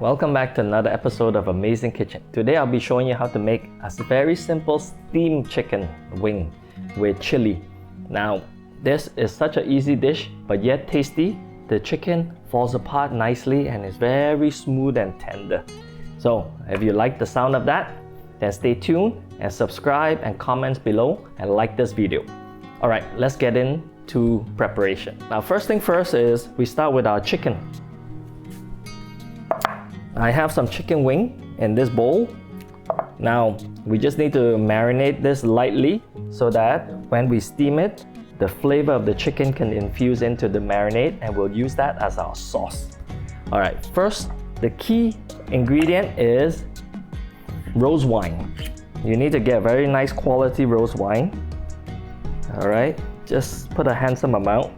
Welcome back to another episode of Amazing Kitchen. Today I'll be showing you how to make a very simple steamed chicken wing with chili. Now, this is such an easy dish, but yet tasty. The chicken falls apart nicely and is very smooth and tender. So, if you like the sound of that, then stay tuned and subscribe and comment below and like this video. Alright, let's get into preparation. Now, first thing first is we start with our chicken. I have some chicken wing in this bowl. Now, we just need to marinate this lightly so that when we steam it, the flavor of the chicken can infuse into the marinade, and we'll use that as our sauce. Alright, first, the key ingredient is rose wine. You need to get very nice quality rose wine. Alright, just put a handsome amount.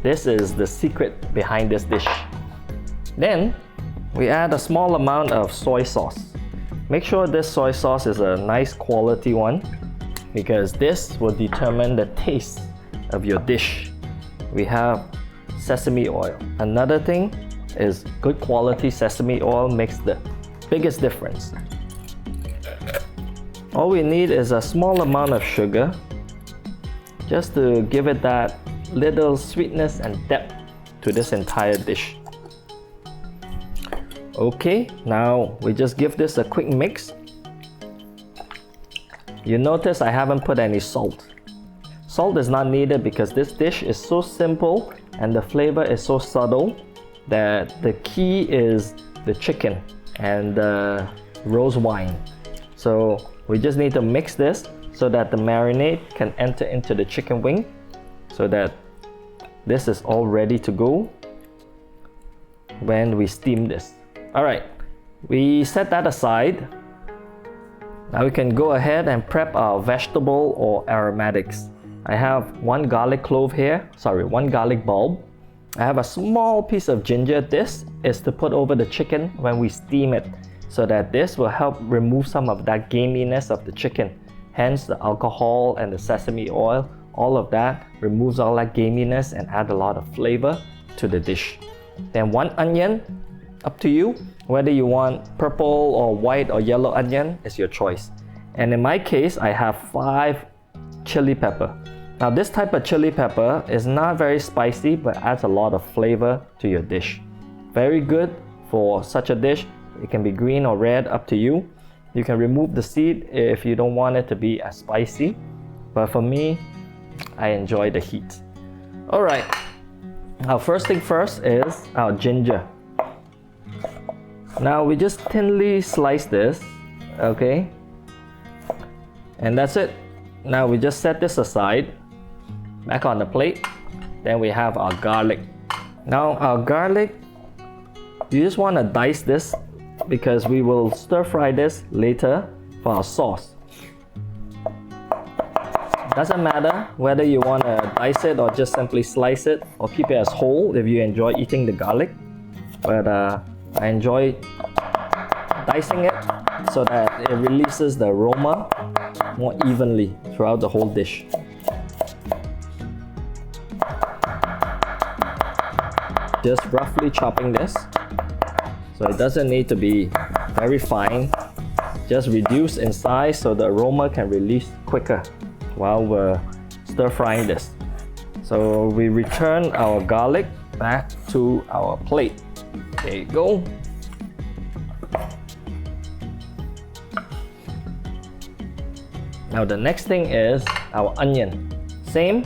This is the secret behind this dish. Then, we add a small amount of soy sauce. Make sure this soy sauce is a nice quality one because this will determine the taste of your dish. We have sesame oil. Another thing is good quality sesame oil makes the biggest difference. All we need is a small amount of sugar just to give it that little sweetness and depth to this entire dish. Okay, now we just give this a quick mix. You notice I haven't put any salt. Salt is not needed because this dish is so simple and the flavor is so subtle that the key is the chicken and the rose wine. So we just need to mix this so that the marinade can enter into the chicken wing so that this is all ready to go when we steam this. Alright, we set that aside. Now we can go ahead and prep our vegetable or aromatics. I have one garlic bulb. I have a small piece of ginger. This is to put over the chicken when we steam it, so that this will help remove some of that gaminess of the chicken. Hence the alcohol and the sesame oil, all of that removes all that gaminess and add a lot of flavor to the dish. Then one onion. Up to you, whether you want purple or white or yellow onion is your choice. And in my case, I have 5 chili pepper. Now this type of chili pepper is not very spicy but adds a lot of flavor to your dish. Very good for such a dish. It can be green or red, up to you. You can remove the seed if you don't want it to be as spicy. But for me, I enjoy the heat. Alright, now first thing first is our ginger. Now we just thinly slice this, okay? And that's it. Now we just set this aside, back on the plate. Then we have our garlic. Now our garlic, you just want to dice this because we will stir fry this later for our sauce. Doesn't matter whether you want to dice it or just simply slice it or keep it as whole if you enjoy eating the garlic. But I enjoy dicing it so that it releases the aroma more evenly throughout the whole dish. Just roughly chopping this, so it doesn't need to be very fine. Just reduce in size so the aroma can release quicker while we're stir frying this. So we return our garlic back to our plate. There you go. Now the next thing is our onion. Same,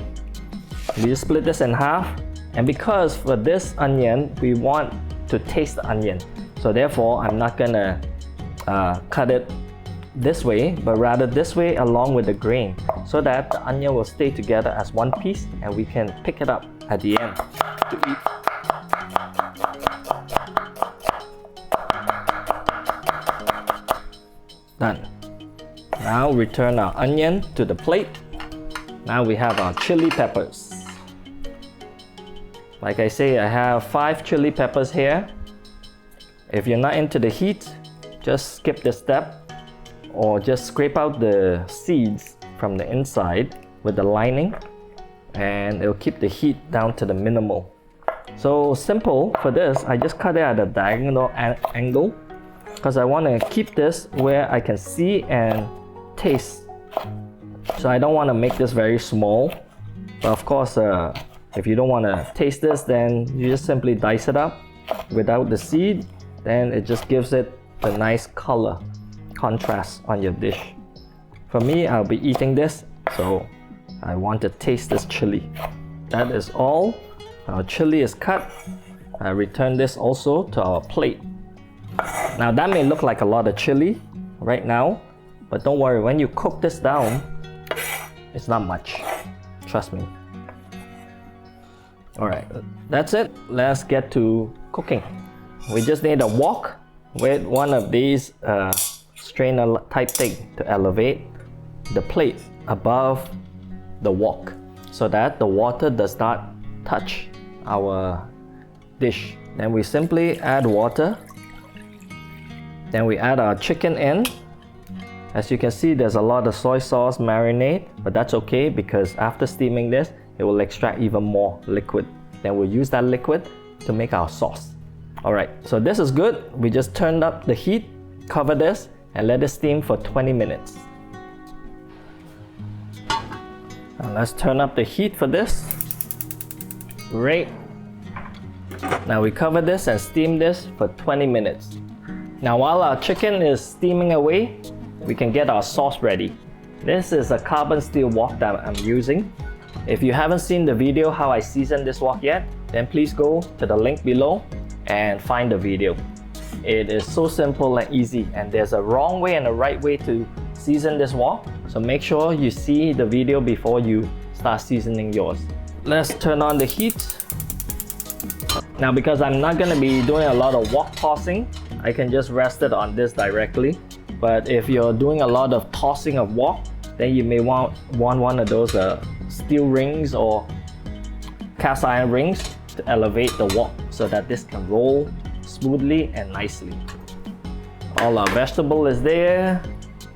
we just split this in half, and because for this onion we want to taste the onion, so therefore I'm not gonna cut it this way, but rather this way along with the grain, so that the onion will stay together as one piece and we can pick it up at the end to eat. Done. Now return our onion to the plate. Now we have our chili peppers. Like I say, I have 5 chili peppers here. If you're not into the heat, just skip this step or just scrape out the seeds from the inside with the lining and it'll keep the heat down to the minimal. So simple for this, I just cut it at a diagonal angle because I want to keep this where I can see and taste. So I don't want to make this very small, but of course if you don't want to taste this, then you just simply dice it up without the seed, then it just gives it the nice color contrast on your dish. For me, I'll be eating this, so I want to taste this chili. That is all. Our chili is cut. I return this also to our plate. Now that may look like a lot of chili right now, but don't worry, when you cook this down, it's not much. Trust me. Alright, that's it. Let's get to cooking. We just need a wok with one of these strainer type thing to elevate the plate above the wok so that the water does not touch our dish. Then we simply add water. Then we add our chicken in. As you can see, there's a lot of soy sauce marinade, but that's okay because after steaming this, it will extract even more liquid. Then we'll use that liquid to make our sauce. Alright, so this is good. We just turned up the heat, cover this, and let it steam for 20 minutes. Now let's turn up the heat for this. Great. Now we cover this and steam this for 20 minutes. Now while our chicken is steaming away, we can get our sauce ready. This is a carbon steel wok that I'm using. If you haven't seen the video how I season this wok yet, then please go to the link below and find the video. It is so simple and easy, and there's a wrong way and a right way to season this wok. So make sure you see the video before you start seasoning yours. Let's turn on the heat. Now because I'm not going to be doing a lot of wok tossing, I can just rest it on this directly. But if you're doing a lot of tossing of wok, then you may want one of those steel rings or cast iron rings to elevate the wok so that this can roll smoothly and nicely. All our vegetable is there.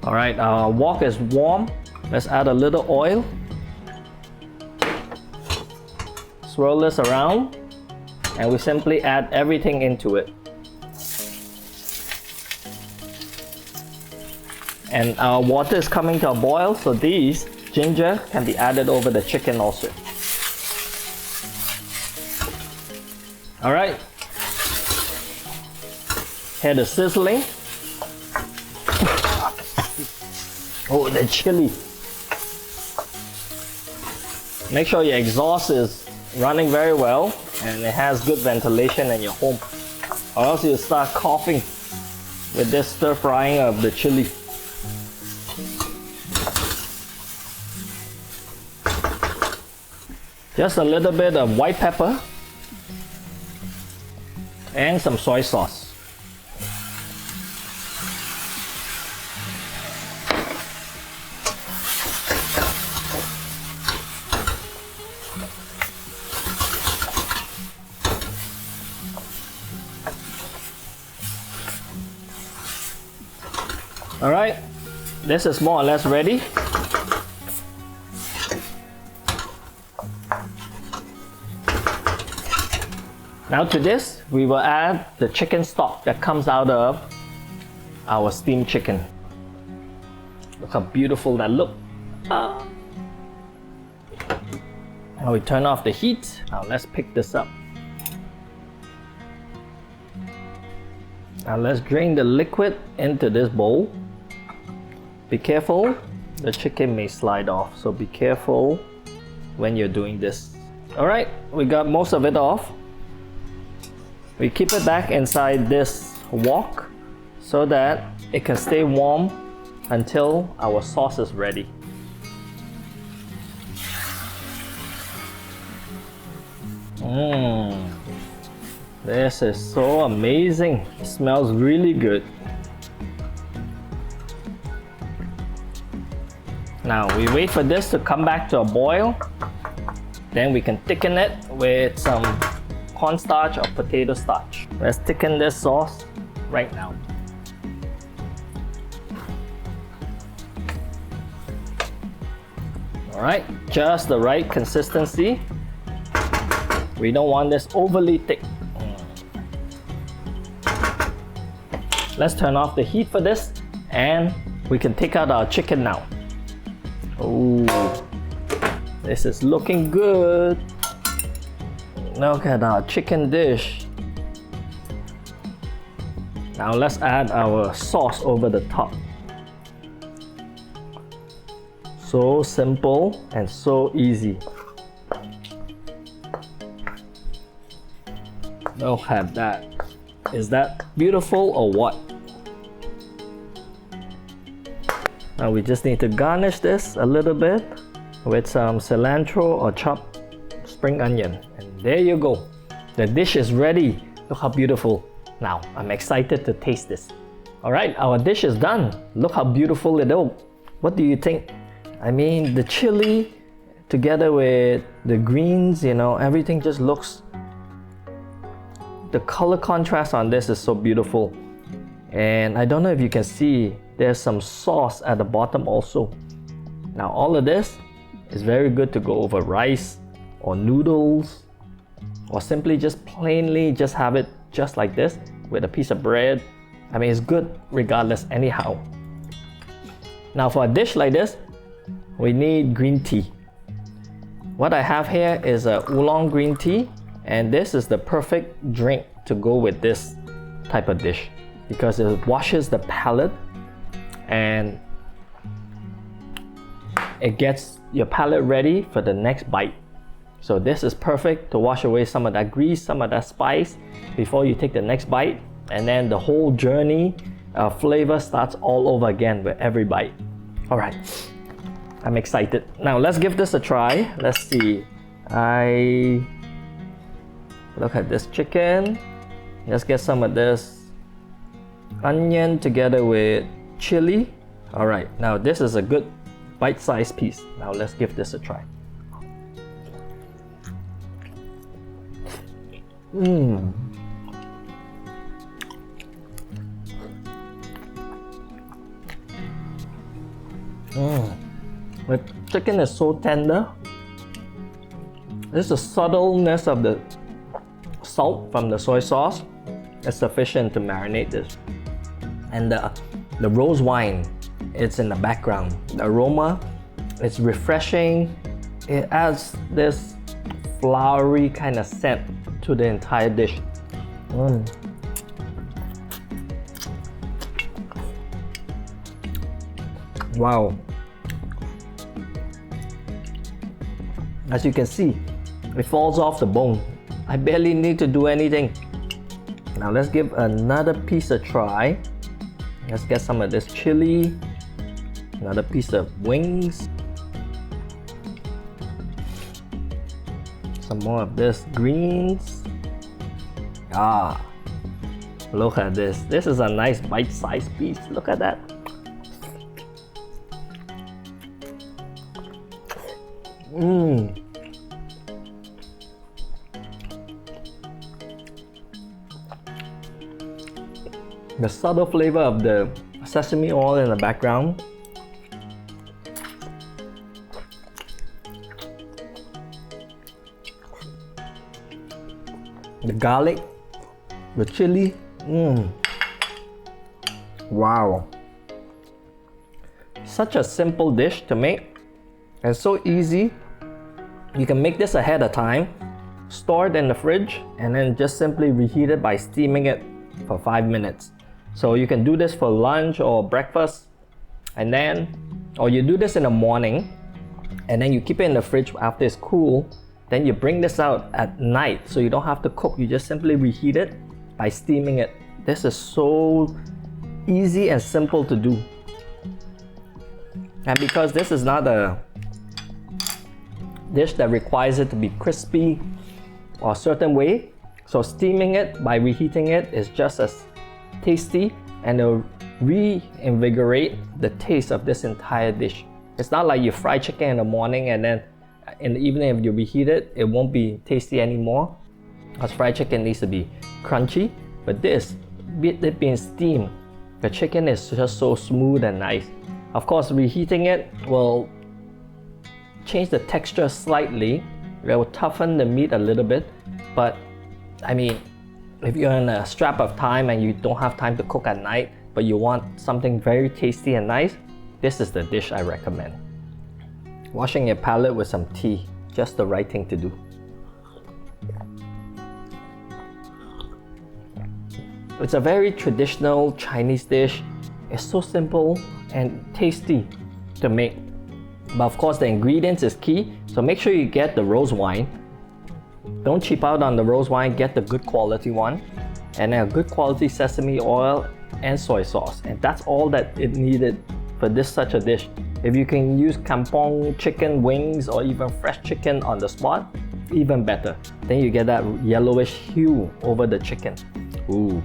Alright, our wok is warm. Let's add a little oil. Swirl this around, and we simply add everything into it. And our water is coming to a boil, so these ginger can be added over the chicken also. Alright. Hear the sizzling. Oh, the chili. Make sure your exhaust is running very well and it has good ventilation in your home, or else you'll start coughing with this stir frying of the chili. Just a little bit of white pepper and some soy sauce. Alright, this is more or less ready. Now to this, we will add the chicken stock that comes out of our steamed chicken. Look how beautiful that looks. Now we turn off the heat. Now let's pick this up. Now let's drain the liquid into this bowl. Be careful, the chicken may slide off, so be careful when you're doing this. Alright, we got most of it off. We keep it back inside this wok so that it can stay warm until our sauce is ready. This is so amazing. It smells really good. Now we wait for this to come back to a boil. Then we can thicken it with some cornstarch or potato starch. Let's thicken this sauce right now. Alright, just the right consistency. We don't want this overly thick. Let's turn off the heat for this, and we can take out our chicken now. Oh, this is looking good. Look at our chicken dish. Now let's add our sauce over the top. So simple and so easy. Look at that. Is that beautiful or what? Now we just need to garnish this a little bit with some cilantro or chopped spring onion. And there you go. The dish is ready. Look how beautiful. Now I'm excited to taste this. Alright, our dish is done. Look how beautiful it is. What do you think? I mean, the chili together with the greens, you know, everything just looks... The color contrast on this is so beautiful. And I don't know if you can see, there's some sauce at the bottom also. Now all of this is very good to go over rice or noodles, or simply just plainly just have it just like this with a piece of bread. I mean, it's good regardless anyhow. Now for a dish like this, we need green tea. What I have here is a oolong green tea, and this is the perfect drink to go with this type of dish because it washes the palate and it gets your palate ready for the next bite. So this is perfect to wash away some of that grease, some of that spice before you take the next bite, and then the whole journey of flavor starts all over again with every bite. Alright, I'm excited. Now let's give this a try. Let's see. Look at this chicken. Let's get some of this onion together with chili. Alright, now this is a good bite-sized piece. Now let's give this a try. The chicken is so tender. This is the subtleness of the salt from the soy sauce is sufficient to marinate this. And the rose wine, it's in the background. The aroma, it's refreshing. It adds this flowery kind of scent to the entire dish. Wow. As you can see, it falls off the bone. I barely need to do anything. Now let's give another piece a try. Let's get some of this chili. Another piece of wings. Some more of this greens. Look at this. This is a nice bite-sized piece. Look at that. The subtle flavor of the sesame oil in the background. The garlic, the chili. Wow. Such a simple dish to make and so easy. You can make this ahead of time, store it in the fridge, and then just simply reheat it by steaming it for 5 minutes. So you can do this for lunch or breakfast, and then, or you do this in the morning, and then you keep it in the fridge after it's cool. Then you bring this out at night, so you don't have to cook. You just simply reheat it by steaming it. This is so easy and simple to do. And because this is not a dish that requires it to be crispy or a certain way, so steaming it by reheating it is just as tasty, and it'll reinvigorate the taste of this entire dish. It's not like you fry chicken in the morning and then in the evening if you reheat it, it won't be tasty anymore, because fried chicken needs to be crunchy. But this, it being steamed, the chicken is just so smooth and nice. Of course, reheating it will change the texture slightly, It will toughen the meat a little bit, but I mean, if you're in a strap of time and you don't have time to cook at night, but you want something very tasty and nice, this is the dish I recommend. Washing your palate with some tea, just the right thing to do. It's a very traditional Chinese dish. It's so simple and tasty to make. But of course the ingredients is key, so make sure you get the rose wine. Don't cheap out on the rose wine, get the good quality one. And a good quality sesame oil and soy sauce. And that's all that it needed for such a dish. If you can use kampong chicken wings or even fresh chicken on the spot, even better. Then you get that yellowish hue over the chicken. Ooh.